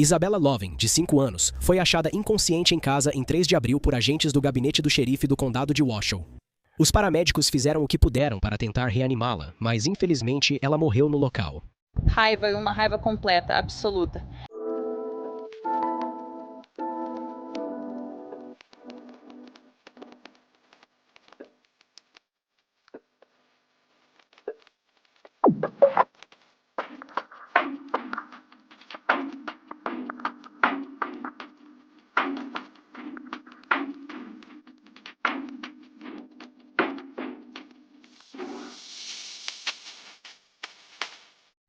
Isabella Lovin, de 5 anos, foi achada inconsciente em casa em 3 de abril por agentes do gabinete do xerife do condado de Washoe. Os paramédicos fizeram o que puderam para tentar reanimá-la, mas infelizmente ela morreu no local. Raiva e uma raiva completa, absoluta.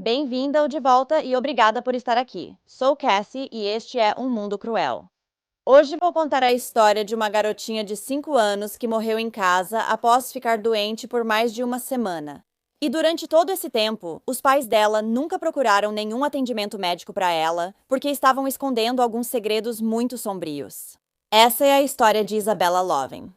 Bem-vinda de volta e obrigada por estar aqui. Sou Cassie e este é Um Mundo Cruel. Hoje vou contar a história de uma garotinha de 5 anos que morreu em casa após ficar doente por mais de uma semana. E durante todo esse tempo, os pais dela nunca procuraram nenhum atendimento médico para ela, porque estavam escondendo alguns segredos muito sombrios. Essa é a história de Isabella Lovin.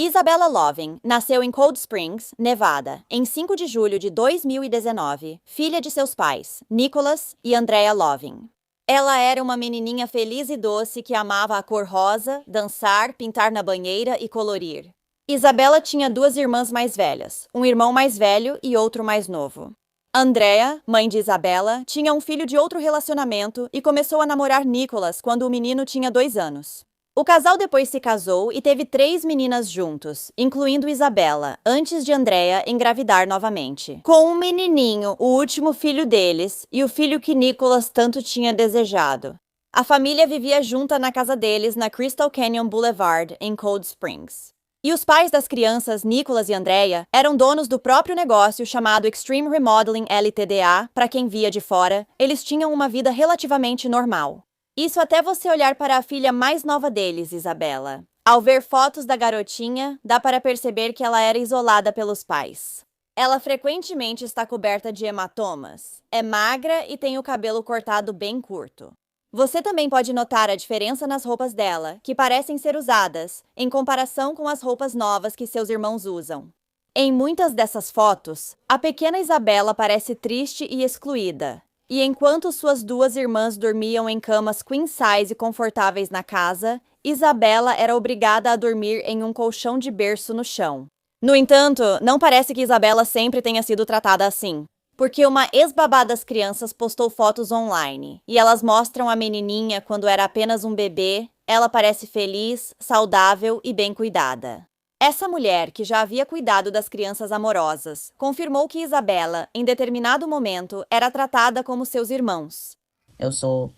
Isabella Lovin nasceu em Cold Springs, Nevada, em 5 de julho de 2019, filha de seus pais, Nicholas e Andrea Lovin. Ela era uma menininha feliz e doce que amava a cor rosa, dançar, pintar na banheira e colorir. Isabella tinha 2 irmãs mais velhas, um irmão mais velho e outro mais novo. Andrea, mãe de Isabella, tinha um filho de outro relacionamento e começou a namorar Nicholas quando o menino tinha 2 anos. O casal depois se casou e teve 3 meninas juntos, incluindo Isabella, antes de Andrea engravidar novamente, com um menininho, o último filho deles, e o filho que Nicholas tanto tinha desejado. A família vivia junta na casa deles na Crystal Canyon Boulevard, em Cold Springs. E os pais das crianças, Nicholas e Andrea, eram donos do próprio negócio chamado Extreme Remodeling Ltda. Para quem via de fora, eles tinham uma vida relativamente normal. Isso até você olhar para a filha mais nova deles, Isabella. Ao ver fotos da garotinha, dá para perceber que ela era isolada pelos pais. Ela frequentemente está coberta de hematomas, é magra e tem o cabelo cortado bem curto. Você também pode notar a diferença nas roupas dela, que parecem ser usadas, em comparação com as roupas novas que seus irmãos usam. Em muitas dessas fotos, a pequena Isabella parece triste e excluída. E enquanto suas 2 irmãs dormiam em camas queen size e confortáveis na casa, Isabella era obrigada a dormir em um colchão de berço no chão. No entanto, não parece que Isabella sempre tenha sido tratada assim, porque uma ex-babá das crianças postou fotos online, e elas mostram a menininha quando era apenas um bebê. Ela parece feliz, saudável e bem cuidada. Essa mulher, que já havia cuidado das crianças amorosas, confirmou que Isabella, em determinado momento, era tratada como seus irmãos. Eu sou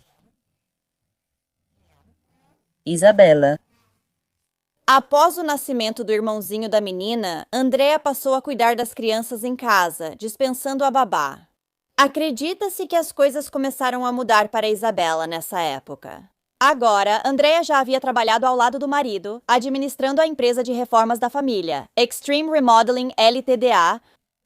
Isabella. Após o nascimento do irmãozinho da menina, Andrea passou a cuidar das crianças em casa, dispensando a babá. Acredita-se que as coisas começaram a mudar para Isabella nessa época. Agora, Andrea já havia trabalhado ao lado do marido, administrando a empresa de reformas da família, Extreme Remodeling Ltda.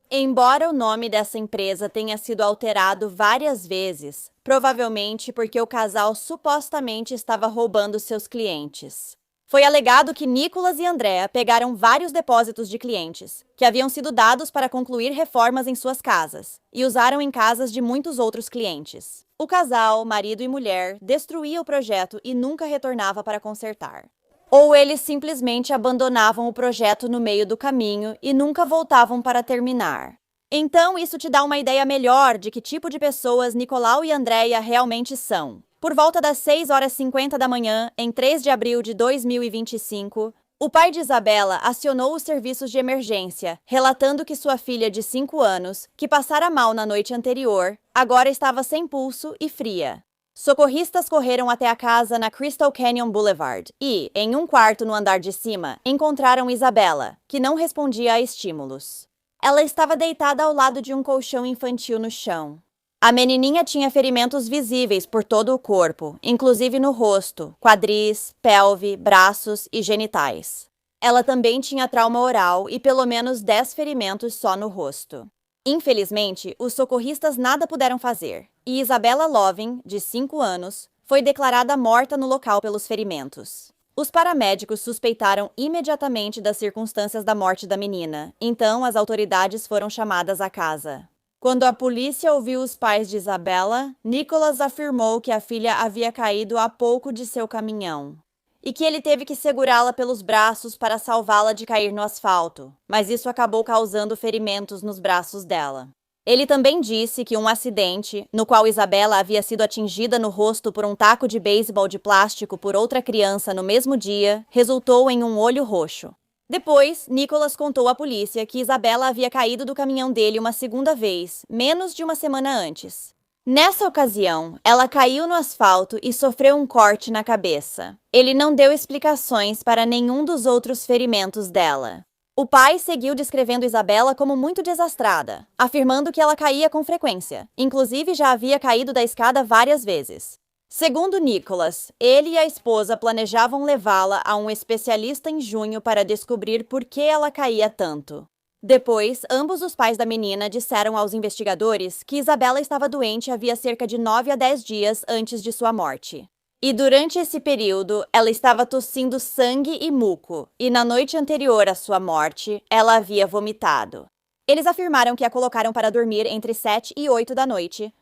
Embora o nome dessa empresa tenha sido alterado várias vezes, provavelmente porque o casal supostamente estava roubando seus clientes. Foi alegado que Nicholas e Andrea pegaram vários depósitos de clientes, que haviam sido dados para concluir reformas em suas casas, e usaram em casas de muitos outros clientes. O casal, marido e mulher, destruía o projeto e nunca retornava para consertar. Ou eles simplesmente abandonavam o projeto no meio do caminho e nunca voltavam para terminar. Então, isso te dá uma ideia melhor de que tipo de pessoas Nicolau e Andrea realmente são. Por volta das 6h50 da manhã, em 3 de abril de 2025, o pai de Isabella acionou os serviços de emergência, relatando que sua filha de 5 anos, que passara mal na noite anterior, agora estava sem pulso e fria. Socorristas correram até a casa na Crystal Canyon Boulevard e, em um quarto no andar de cima, encontraram Isabella, que não respondia a estímulos. Ela estava deitada ao lado de um colchão infantil no chão. A menininha tinha ferimentos visíveis por todo o corpo, inclusive no rosto, quadris, pelve, braços e genitais. Ela também tinha trauma oral e pelo menos 10 ferimentos só no rosto. Infelizmente, os socorristas nada puderam fazer, e Isabella Lovin, de 5 anos, foi declarada morta no local pelos ferimentos. Os paramédicos suspeitaram imediatamente das circunstâncias da morte da menina, então as autoridades foram chamadas à casa. Quando a polícia ouviu os pais de Isabella, Nicholas afirmou que a filha havia caído há pouco de seu caminhão e que ele teve que segurá-la pelos braços para salvá-la de cair no asfalto, mas isso acabou causando ferimentos nos braços dela. Ele também disse que um acidente, no qual Isabella havia sido atingida no rosto por um taco de beisebol de plástico por outra criança no mesmo dia, resultou em um olho roxo. Depois, Nicholas contou à polícia que Isabella havia caído do caminhão dele uma segunda vez, menos de uma semana antes. Nessa ocasião, ela caiu no asfalto e sofreu um corte na cabeça. Ele não deu explicações para nenhum dos outros ferimentos dela. O pai seguiu descrevendo Isabella como muito desastrada, afirmando que ela caía com frequência, inclusive já havia caído da escada várias vezes. Segundo Nicholas, ele e a esposa planejavam levá-la a um especialista em junho para descobrir por que ela caía tanto. Depois, ambos os pais da menina disseram aos investigadores que Isabella estava doente havia cerca de 9 a 10 dias antes de sua morte. E durante esse período, ela estava tossindo sangue e muco, e na noite anterior à sua morte, ela havia vomitado. Eles afirmaram que a colocaram para dormir entre 7 e 8 da noite.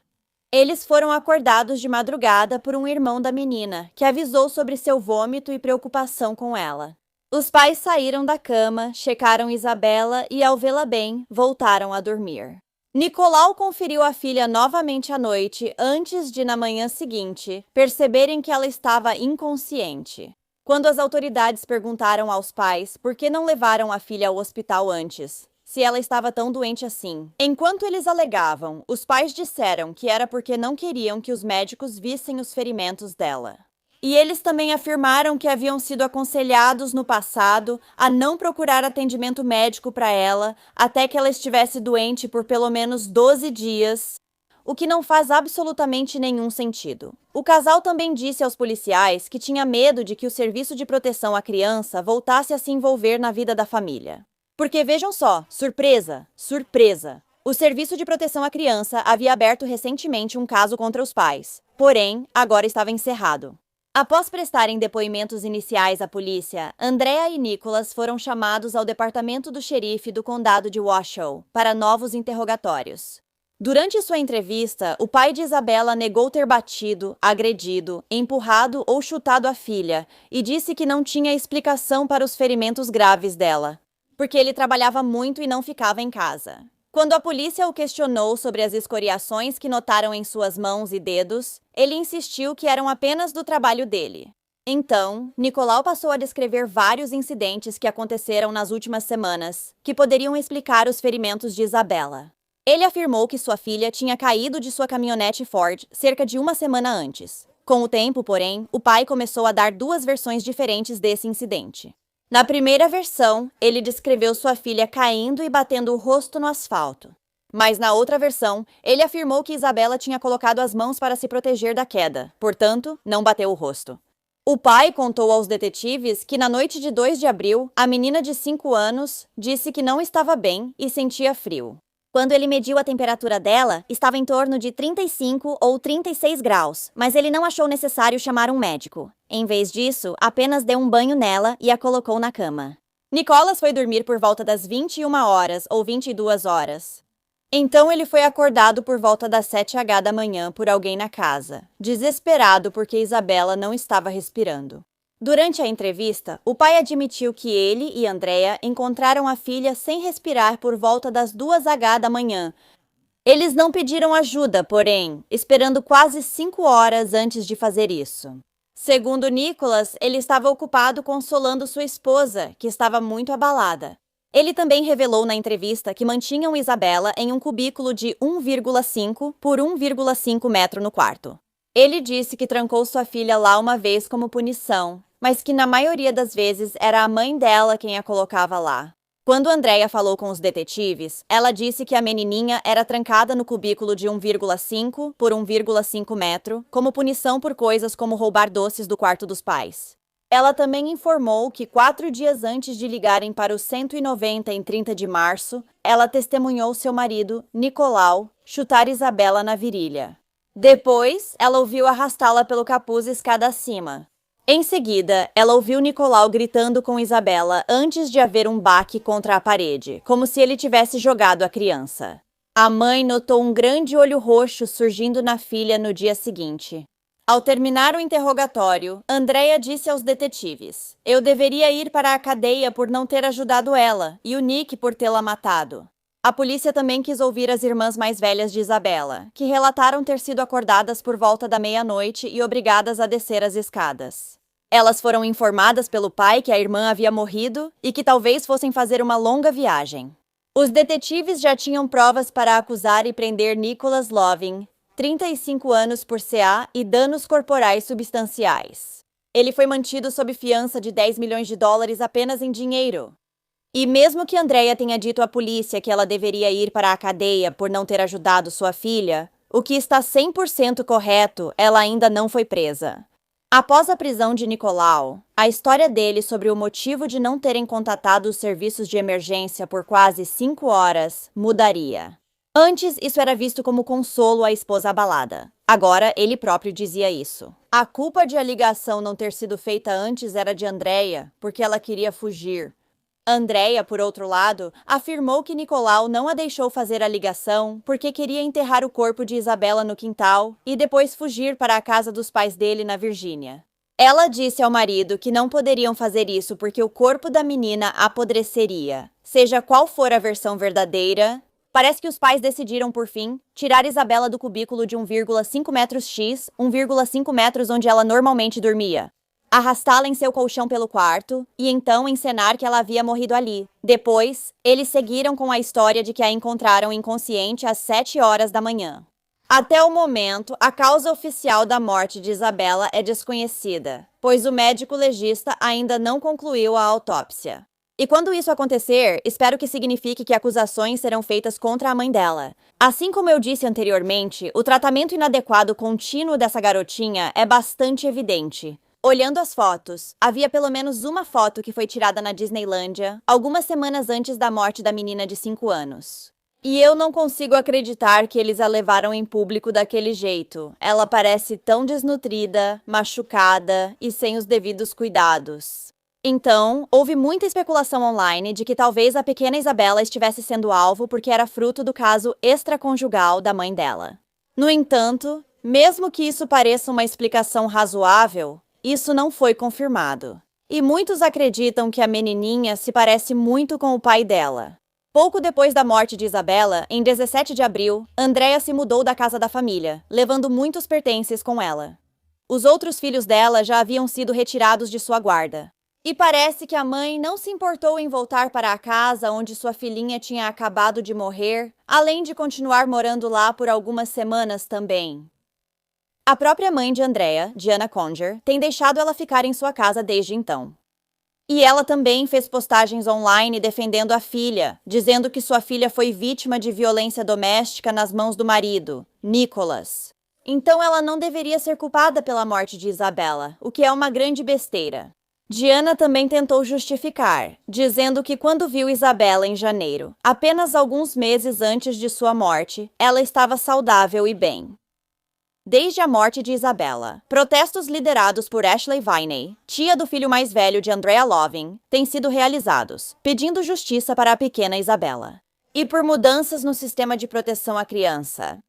Eles foram acordados de madrugada por um irmão da menina, que avisou sobre seu vômito e preocupação com ela. Os pais saíram da cama, checaram Isabella e, ao vê-la bem, voltaram a dormir. Nicolau conferiu a filha novamente à noite antes de, na manhã seguinte, perceberem que ela estava inconsciente. Quando as autoridades perguntaram aos pais por que não levaram a filha ao hospital antes, se ela estava tão doente assim. Enquanto eles alegavam, os pais disseram que era porque não queriam que os médicos vissem os ferimentos dela. E eles também afirmaram que haviam sido aconselhados no passado a não procurar atendimento médico para ela até que ela estivesse doente por pelo menos 12 dias, o que não faz absolutamente nenhum sentido. O casal também disse aos policiais que tinha medo de que o serviço de proteção à criança voltasse a se envolver na vida da família. Porque vejam só, surpresa, surpresa! O Serviço de Proteção à Criança havia aberto recentemente um caso contra os pais, porém, agora estava encerrado. Após prestarem depoimentos iniciais à polícia, Andrea e Nicholas foram chamados ao departamento do xerife do condado de Washoe para novos interrogatórios. Durante sua entrevista, o pai de Isabella negou ter batido, agredido, empurrado ou chutado a filha e disse que não tinha explicação para os ferimentos graves dela, porque ele trabalhava muito e não ficava em casa. Quando a polícia o questionou sobre as escoriações que notaram em suas mãos e dedos, ele insistiu que eram apenas do trabalho dele. Então, Nicolau passou a descrever vários incidentes que aconteceram nas últimas semanas, que poderiam explicar os ferimentos de Isabella. Ele afirmou que sua filha tinha caído de sua caminhonete Ford cerca de uma semana antes. Com o tempo, porém, o pai começou a dar duas versões diferentes desse incidente. Na primeira versão, ele descreveu sua filha caindo e batendo o rosto no asfalto. Mas na outra versão, ele afirmou que Isabella tinha colocado as mãos para se proteger da queda, portanto, não bateu o rosto. O pai contou aos detetives que na noite de 2 de abril, a menina de 5 anos disse que não estava bem e sentia frio. Quando ele mediu a temperatura dela, estava em torno de 35 ou 36 graus, mas ele não achou necessário chamar um médico. Em vez disso, apenas deu um banho nela e a colocou na cama. Nicholas foi dormir por volta das 21 horas ou 22 horas. Então ele foi acordado por volta das 7h da manhã por alguém na casa, desesperado porque Isabella não estava respirando. Durante a entrevista, o pai admitiu que ele e Andrea encontraram a filha sem respirar por volta das 2h da manhã. Eles não pediram ajuda, porém, esperando quase 5 horas antes de fazer isso. Segundo Nicholas, ele estava ocupado consolando sua esposa, que estava muito abalada. Ele também revelou na entrevista que mantinham Isabella em um cubículo de 1,5 por 1,5 metro no quarto. Ele disse que trancou sua filha lá uma vez como punição, mas que na maioria das vezes era a mãe dela quem a colocava lá. Quando Andrea falou com os detetives, ela disse que a menininha era trancada no cubículo de 1,5 por 1,5 metro, como punição por coisas como roubar doces do quarto dos pais. Ela também informou que 4 dias antes de ligarem para o 190 em 30 de março, ela testemunhou seu marido, Nicolau, chutar Isabella na virilha. Depois, ela ouviu arrastá-la pelo capuz escada acima. Em seguida, ela ouviu Nicolau gritando com Isabela antes de haver um baque contra a parede, como se ele tivesse jogado a criança. A mãe notou um grande olho roxo surgindo na filha no dia seguinte. Ao terminar o interrogatório, Andrea disse aos detetives: "Eu deveria ir para a cadeia por não ter ajudado ela, e o Nick por tê-la matado." A polícia também quis ouvir as irmãs mais velhas de Isabela, que relataram ter sido acordadas por volta da meia-noite e obrigadas a descer as escadas. Elas foram informadas pelo pai que a irmã havia morrido e que talvez fossem fazer uma longa viagem. Os detetives já tinham provas para acusar e prender Nicholas Loving, 35 anos por CA e danos corporais substanciais. Ele foi mantido sob fiança de $10 milhões apenas em dinheiro. E mesmo que Andrea tenha dito à polícia que ela deveria ir para a cadeia por não ter ajudado sua filha, o que está 100% correto, ela ainda não foi presa. Após a prisão de Nicolau, a história dele sobre o motivo de não terem contatado os serviços de emergência por quase 5 horas mudaria. Antes, isso era visto como consolo à esposa abalada. Agora, ele próprio dizia isso. A culpa de a ligação não ter sido feita antes era de Andrea, porque ela queria fugir. Andrea, por outro lado, afirmou que Nicolau não a deixou fazer a ligação porque queria enterrar o corpo de Isabela no quintal e depois fugir para a casa dos pais dele na Virgínia. Ela disse ao marido que não poderiam fazer isso porque o corpo da menina apodreceria. Seja qual for a versão verdadeira, parece que os pais decidiram, por fim, tirar Isabela do cubículo de 1,5 metros x, 1,5 metros onde ela normalmente dormia, arrastá-la em seu colchão pelo quarto e então encenar que ela havia morrido ali. Depois, eles seguiram com a história de que a encontraram inconsciente às 7 horas da manhã. Até o momento, a causa oficial da morte de Isabela é desconhecida, pois o médico legista ainda não concluiu a autópsia. E quando isso acontecer, espero que signifique que acusações serão feitas contra a mãe dela. Assim como eu disse anteriormente, o tratamento inadequado contínuo dessa garotinha é bastante evidente. Olhando as fotos, havia pelo menos uma foto que foi tirada na Disneylândia, algumas semanas antes da morte da menina de 5 anos. E eu não consigo acreditar que eles a levaram em público daquele jeito. Ela parece tão desnutrida, machucada e sem os devidos cuidados. Então, houve muita especulação online de que talvez a pequena Isabela estivesse sendo alvo porque era fruto do caso extraconjugal da mãe dela. No entanto, mesmo que isso pareça uma explicação razoável, isso não foi confirmado. E muitos acreditam que a menininha se parece muito com o pai dela. Pouco depois da morte de Isabela, em 17 de abril, Andrea se mudou da casa da família, levando muitos pertences com ela. Os outros filhos dela já haviam sido retirados de sua guarda. E parece que a mãe não se importou em voltar para a casa onde sua filhinha tinha acabado de morrer, além de continuar morando lá por algumas semanas também. A própria mãe de Andrea, Diana Conger, tem deixado ela ficar em sua casa desde então. E ela também fez postagens online defendendo a filha, dizendo que sua filha foi vítima de violência doméstica nas mãos do marido, Nicholas. Então ela não deveria ser culpada pela morte de Isabela, o que é uma grande besteira. Diana também tentou justificar, dizendo que quando viu Isabela em janeiro, apenas alguns meses antes de sua morte, ela estava saudável e bem. Desde a morte de Isabela, protestos liderados por Ashley Viney, tia do filho mais velho de Andrea Loving, têm sido realizados, pedindo justiça para a pequena Isabela. E por mudanças no sistema de proteção à criança.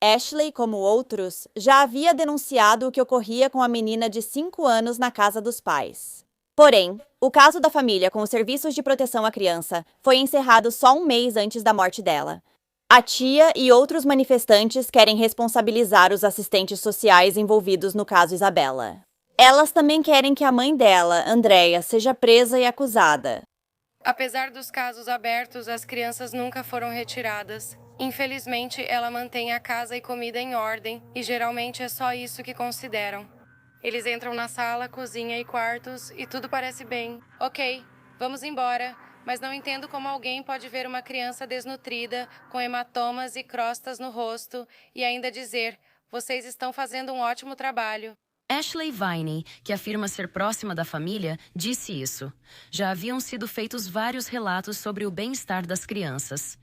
Ashley, como outros, já havia denunciado o que ocorria com a menina de 5 anos na casa dos pais. Porém, o caso da família com os serviços de proteção à criança foi encerrado só um mês antes da morte dela. A tia e outros manifestantes querem responsabilizar os assistentes sociais envolvidos no caso Isabela. Elas também querem que a mãe dela, Andrea, seja presa e acusada. Apesar dos casos abertos, as crianças nunca foram retiradas. Infelizmente, ela mantém a casa e comida em ordem, e geralmente é só isso que consideram. Eles entram na sala, cozinha e quartos, e tudo parece bem. Ok, vamos embora. Mas não entendo como alguém pode ver uma criança desnutrida, com hematomas e crostas no rosto, e ainda dizer: vocês estão fazendo um ótimo trabalho. Ashley Viney, que afirma ser próxima da família, disse isso. Já haviam sido feitos vários relatos sobre o bem-estar das crianças.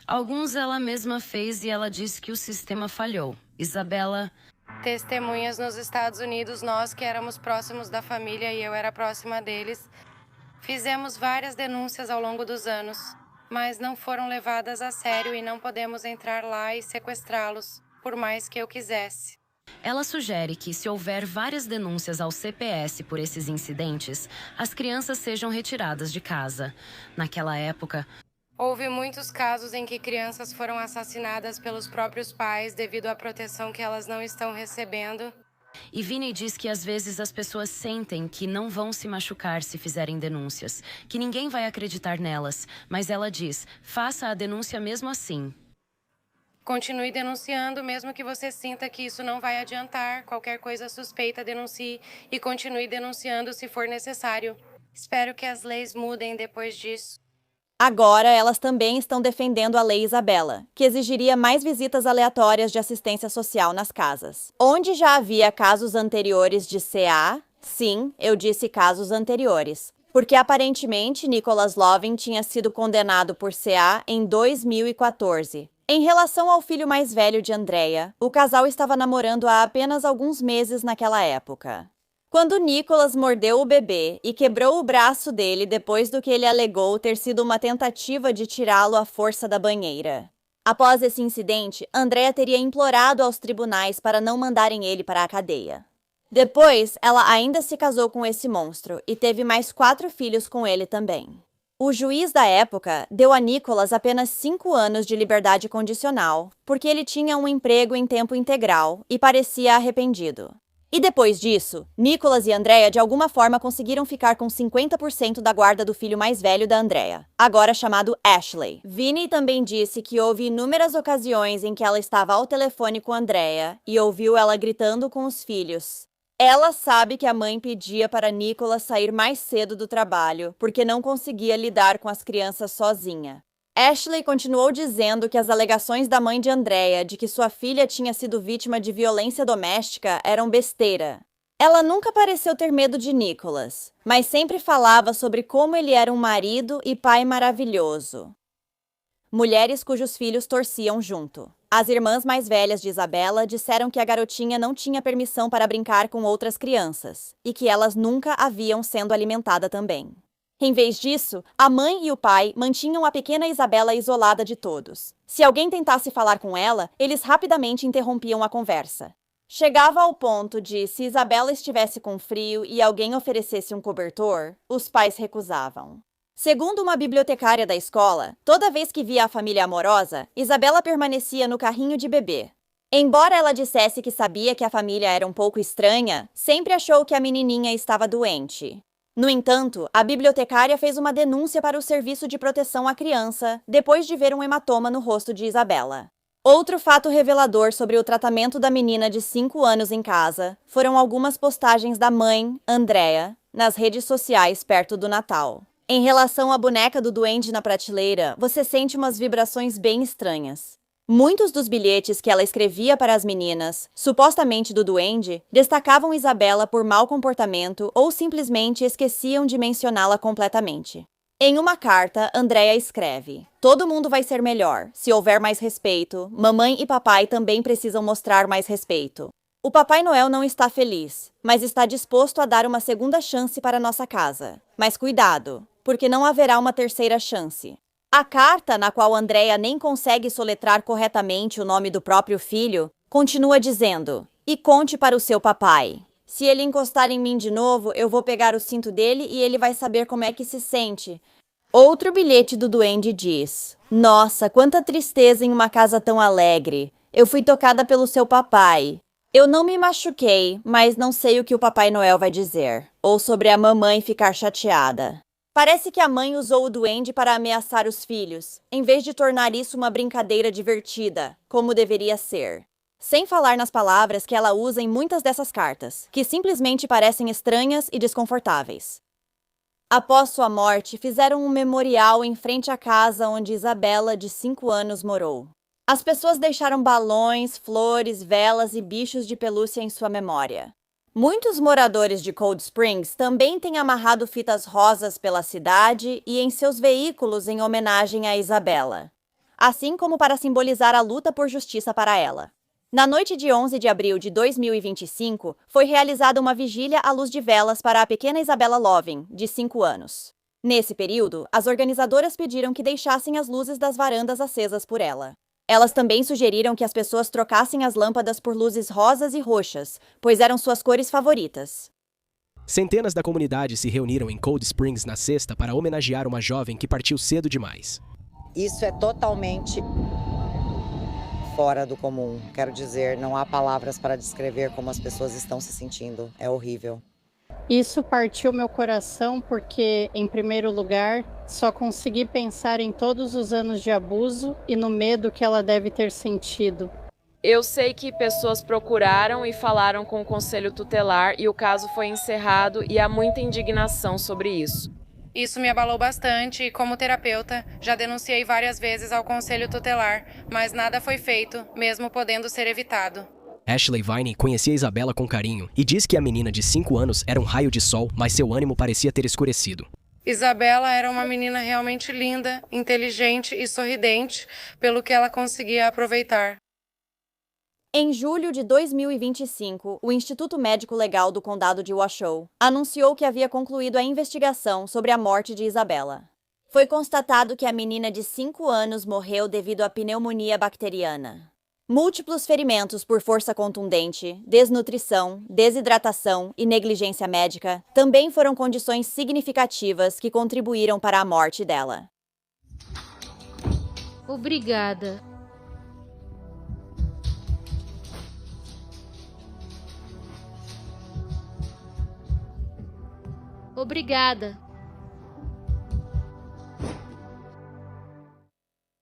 Alguns ela mesma fez e ela disse que o sistema falhou. Isabela... testemunhas nos Estados Unidos, nós que éramos próximos da família e eu era próxima deles, fizemos várias denúncias ao longo dos anos, mas não foram levadas a sério e não podemos entrar lá e sequestrá-los, por mais que eu quisesse. Ela sugere que, se houver várias denúncias ao CPS por esses incidentes, as crianças sejam retiradas de casa. Naquela época, Houve muitos casos em que crianças foram assassinadas pelos próprios pais devido à proteção que elas não estão recebendo. e Vinnie diz que às vezes as pessoas sentem que não vão se machucar se fizerem denúncias, que ninguém vai acreditar nelas, mas ela diz, faça a denúncia mesmo assim. Continue denunciando, mesmo que você sinta que isso não vai adiantar. Qualquer coisa suspeita, denuncie e continue denunciando se for necessário. Espero que as leis mudem depois disso. Agora, elas também estão defendendo a Lei Isabela, que exigiria mais visitas aleatórias de assistência social nas casas. Onde já havia casos anteriores de CA, sim, eu disse casos anteriores, porque aparentemente Nicholas Loving tinha sido condenado por CA em 2014. Em relação ao filho mais velho de Andrea, o casal estava namorando há apenas alguns meses naquela época. Quando Nicholas mordeu o bebê e quebrou o braço dele depois do que ele alegou ter sido uma tentativa de tirá-lo à força da banheira. Após esse incidente, Andrea teria implorado aos tribunais para não mandarem ele para a cadeia. Depois, ela ainda se casou com esse monstro e teve mais 4 filhos com ele também. O juiz da época deu a Nicholas apenas 5 anos de liberdade condicional, porque ele tinha um emprego em tempo integral e parecia arrependido. E depois disso, Nicholas e Andrea de alguma forma conseguiram ficar com 50% da guarda do filho mais velho da Andrea, agora chamado Ashley. Vinnie também disse que houve inúmeras ocasiões em que ela estava ao telefone com Andrea e ouviu ela gritando com os filhos. Ela sabe que a mãe pedia para Nicholas sair mais cedo do trabalho, porque não conseguia lidar com as crianças sozinha. Ashley continuou dizendo que as alegações da mãe de Andrea de que sua filha tinha sido vítima de violência doméstica eram besteira. Ela nunca pareceu ter medo de Nicholas, mas sempre falava sobre como ele era um marido e pai maravilhoso. Mulheres cujos filhos torciam junto. As irmãs mais velhas de Isabela disseram que a garotinha não tinha permissão para brincar com outras crianças e que elas nunca haviam sendo alimentada também. Em vez disso, a mãe e o pai mantinham a pequena Isabela isolada de todos. Se alguém tentasse falar com ela, eles rapidamente interrompiam a conversa. Chegava ao ponto de, se Isabela estivesse com frio e alguém oferecesse um cobertor, os pais recusavam. Segundo uma bibliotecária da escola, toda vez que via a família amorosa, Isabela permanecia no carrinho de bebê. Embora ela dissesse que sabia que a família era um pouco estranha, sempre achou que a menininha estava doente. No entanto, a bibliotecária fez uma denúncia para o Serviço de Proteção à Criança depois de ver um hematoma no rosto de Isabela. Outro fato revelador sobre o tratamento da menina de 5 anos em casa foram algumas postagens da mãe, Andrea, nas redes sociais perto do Natal. Em relação à boneca do duende na prateleira, você sente umas vibrações bem estranhas. Muitos dos bilhetes que ela escrevia para as meninas, supostamente do duende, destacavam Isabela por mau comportamento ou simplesmente esqueciam de mencioná-la completamente. Em uma carta, Andrea escreve: todo mundo vai ser melhor, se houver mais respeito, mamãe e papai também precisam mostrar mais respeito. O Papai Noel não está feliz, mas está disposto a dar uma segunda chance para nossa casa. Mas cuidado, porque não haverá uma terceira chance. A carta, na qual Andrea nem consegue soletrar corretamente o nome do próprio filho, continua dizendo: e conte para o seu papai. Se ele encostar em mim de novo, eu vou pegar o cinto dele e ele vai saber como é que se sente. Outro bilhete do duende diz: nossa, quanta tristeza em uma casa tão alegre. Eu fui tocada pelo seu papai. Eu não me machuquei, mas não sei o que o Papai Noel vai dizer. Ou sobre a mamãe ficar chateada. Parece que a mãe usou o duende para ameaçar os filhos, em vez de tornar isso uma brincadeira divertida, como deveria ser. Sem falar nas palavras que ela usa em muitas dessas cartas, que simplesmente parecem estranhas e desconfortáveis. Após sua morte, fizeram um memorial em frente à casa onde Isabela, de 5 anos, morou. As pessoas deixaram balões, flores, velas e bichos de pelúcia em sua memória. Muitos moradores de Cold Springs também têm amarrado fitas rosas pela cidade e em seus veículos em homenagem a Isabela, assim como para simbolizar a luta por justiça para ela. Na noite de 11 de abril de 2025, foi realizada uma vigília à luz de velas para a pequena Isabella Loving, de 5 anos. Nesse período, as organizadoras pediram que deixassem as luzes das varandas acesas por ela. Elas também sugeriram que as pessoas trocassem as lâmpadas por luzes rosas e roxas, pois eram suas cores favoritas. Centenas da comunidade se reuniram em Cold Springs na sexta para homenagear uma jovem que partiu cedo demais. Isso é totalmente fora do comum. Quero dizer, não há palavras para descrever como as pessoas estão se sentindo. É horrível. Isso partiu meu coração porque, em primeiro lugar, só consegui pensar em todos os anos de abuso e no medo que ela deve ter sentido. Eu sei que pessoas procuraram e falaram com o conselho tutelar e o caso foi encerrado e há muita indignação sobre isso. Isso me abalou bastante e, como terapeuta, já denunciei várias vezes ao conselho tutelar, mas nada foi feito, mesmo podendo ser evitado. Ashley Vine conhecia Isabella com carinho e diz que a menina de 5 anos era um raio de sol, mas seu ânimo parecia ter escurecido. Isabella era uma menina realmente linda, inteligente e sorridente, pelo que ela conseguia aproveitar. Em julho de 2025, o Instituto Médico Legal do Condado de Washoe anunciou que havia concluído a investigação sobre a morte de Isabella. Foi constatado que a menina de 5 anos morreu devido à pneumonia bacteriana. Múltiplos ferimentos por força contundente, desnutrição, desidratação e negligência médica também foram condições significativas que contribuíram para a morte dela. Obrigada. Obrigada.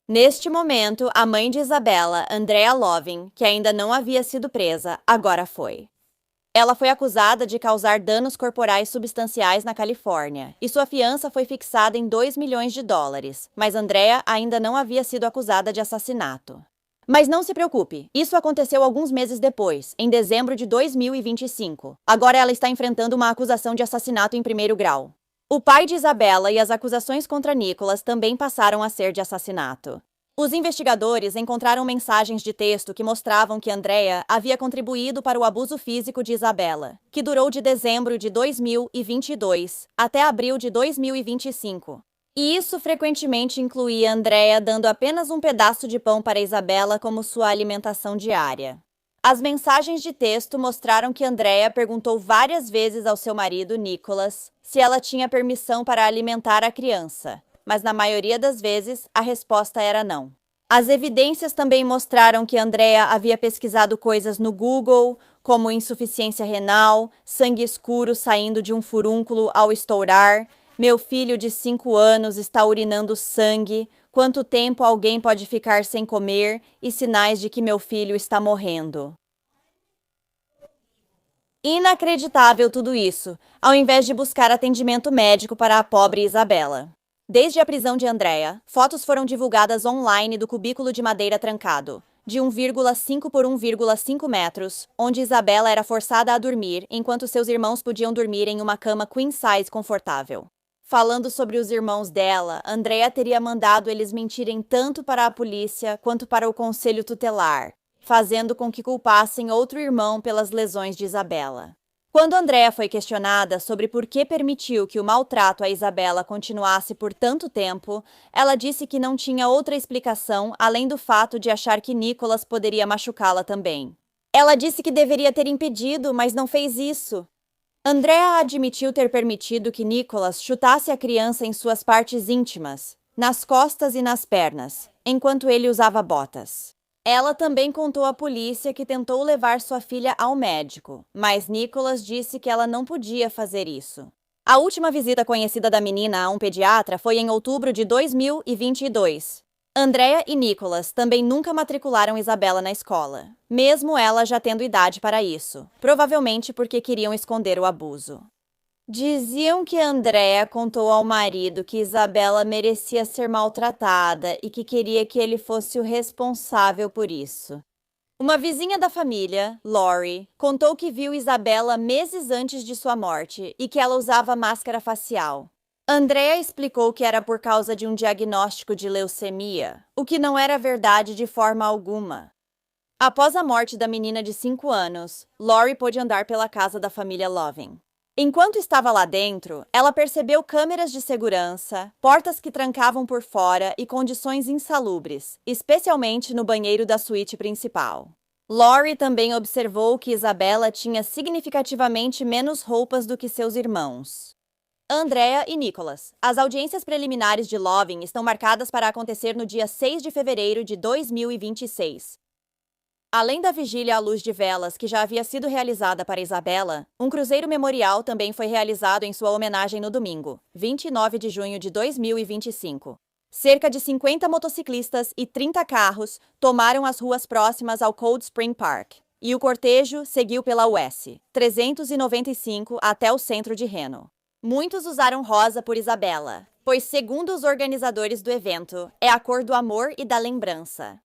Neste momento, a mãe de Isabella, Andrea Loving, que ainda não havia sido presa, agora foi. Ela foi acusada de causar danos corporais substanciais na Califórnia, e sua fiança foi fixada em $2 milhões, mas Andrea ainda não havia sido acusada de assassinato. Mas não se preocupe, isso aconteceu alguns meses depois, em dezembro de 2025. Agora ela está enfrentando uma acusação de assassinato em primeiro grau. O pai de Isabella e as acusações contra Nicholas também passaram a ser de assassinato. Os investigadores encontraram mensagens de texto que mostravam que Andrea havia contribuído para o abuso físico de Isabella, que durou de dezembro de 2022 até abril de 2025. E isso frequentemente incluía Andrea dando apenas um pedaço de pão para Isabella como sua alimentação diária. As mensagens de texto mostraram que Andrea perguntou várias vezes ao seu marido, Nicholas, se ela tinha permissão para alimentar a criança, mas na maioria das vezes a resposta era não. As evidências também mostraram que Andrea havia pesquisado coisas no Google, como insuficiência renal, sangue escuro saindo de um furúnculo ao estourar, meu filho de 5 anos está urinando sangue, quanto tempo alguém pode ficar sem comer e sinais de que meu filho está morrendo. Inacreditável tudo isso, ao invés de buscar atendimento médico para a pobre Isabella. Desde a prisão de Andrea, fotos foram divulgadas online do cubículo de madeira trancado, de 1,5 por 1,5 metros, onde Isabella era forçada a dormir enquanto seus irmãos podiam dormir em uma cama queen size confortável. Falando sobre os irmãos dela, Andrea teria mandado eles mentirem tanto para a polícia quanto para o conselho tutelar, fazendo com que culpassem outro irmão pelas lesões de Isabella. Quando Andrea foi questionada sobre por que permitiu que o maltrato a Isabella continuasse por tanto tempo, ela disse que não tinha outra explicação além do fato de achar que Nicholas poderia machucá-la também. Ela disse que deveria ter impedido, mas não fez isso. Andrea admitiu ter permitido que Nicholas chutasse a criança em suas partes íntimas, nas costas e nas pernas, enquanto ele usava botas. Ela também contou à polícia que tentou levar sua filha ao médico, mas Nicholas disse que ela não podia fazer isso. A última visita conhecida da menina a um pediatra foi em outubro de 2022. Andrea e Nicholas também nunca matricularam Isabella na escola, mesmo ela já tendo idade para isso, provavelmente porque queriam esconder o abuso. Diziam que Andrea contou ao marido que Isabella merecia ser maltratada e que queria que ele fosse o responsável por isso. Uma vizinha da família, Lori, contou que viu Isabella meses antes de sua morte e que ela usava máscara facial. Andrea explicou que era por causa de um diagnóstico de leucemia, o que não era verdade de forma alguma. Após a morte da menina de 5 anos, Lori pôde andar pela casa da família Loving. Enquanto estava lá dentro, ela percebeu câmeras de segurança, portas que trancavam por fora e condições insalubres, especialmente no banheiro da suíte principal. Lori também observou que Isabella tinha significativamente menos roupas do que seus irmãos. Andrea e Nicholas. As audiências preliminares de Loving estão marcadas para acontecer no dia 6 de fevereiro de 2026. Além da vigília à luz de velas que já havia sido realizada para Isabella, um cruzeiro memorial também foi realizado em sua homenagem no domingo, 29 de junho de 2025. Cerca de 50 motociclistas e 30 carros tomaram as ruas próximas ao Cold Spring Park, e o cortejo seguiu pela US 395 até o centro de Reno. Muitos usaram rosa por Isabella, pois, segundo os organizadores do evento, é a cor do amor e da lembrança.